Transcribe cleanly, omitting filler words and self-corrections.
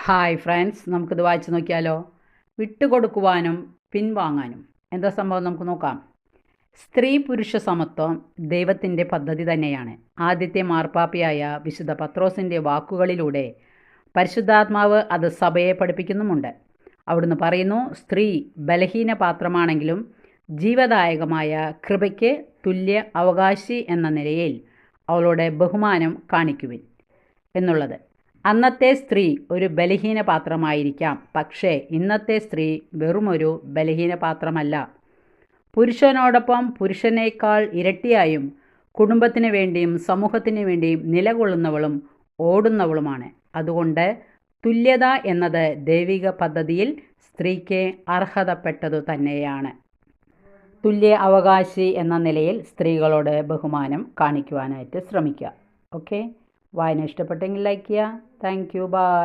Hi friends, നമുക്കിത് വായിച്ച് നോക്കിയാലോ. വിട്ടുകൊടുക്കുവാനും പിൻവാങ്ങാനും. എന്താ സംഭവം നമുക്ക് നോക്കാം. സ്ത്രീ പുരുഷ സമത്വം ദൈവത്തിൻ്റെ പദ്ധതി തന്നെയാണ്. ആദ്യത്തെ മാർപ്പാപ്പയായ വിശുദ്ധ പത്രോസിൻ്റെ വാക്കുകളിലൂടെ പരിശുദ്ധാത്മാവ് അത് സഭയെ പഠിപ്പിക്കുന്നുമുണ്ട്. അവിടുന്ന് പറയുന്നു, സ്ത്രീ ബലഹീന പാത്രമാണെങ്കിലും ജീവദായകമായ കൃപയ്ക്ക് തുല്യ അവകാശി എന്ന നിലയിൽ അവളുടെ ബഹുമാനം കാണിക്കുവിൻ എന്നുള്ളത്. അന്നത്തെ സ്ത്രീ ഒരു ബലഹീന പാത്രമായിരിക്കാം, പക്ഷേ ഇന്നത്തെ സ്ത്രീ വെറുമൊരു ബലഹീന പാത്രമല്ല. പുരുഷനോടൊപ്പം പുരുഷനേക്കാൾ ഇരട്ടിയായും കുടുംബത്തിന് വേണ്ടിയും സമൂഹത്തിന് വേണ്ടിയും നിലകൊള്ളുന്നവളും ഓടുന്നവളുമാണ്. അതുകൊണ്ട് തുല്യത എന്നത് ദൈവിക പദ്ധതിയിൽ സ്ത്രീക്ക് അർഹതപ്പെട്ടതു തന്നെയാണ്. തുല്യ അവകാശി എന്ന നിലയിൽ സ്ത്രീകളോട് ബഹുമാനം കാണിക്കുവാനായിട്ട് ശ്രമിക്കുക. ഓക്കെ, വായന ഇഷ്ടപ്പെട്ടെങ്കിൽ ലൈക്ക് ചെയ്യുക. Thank you, by.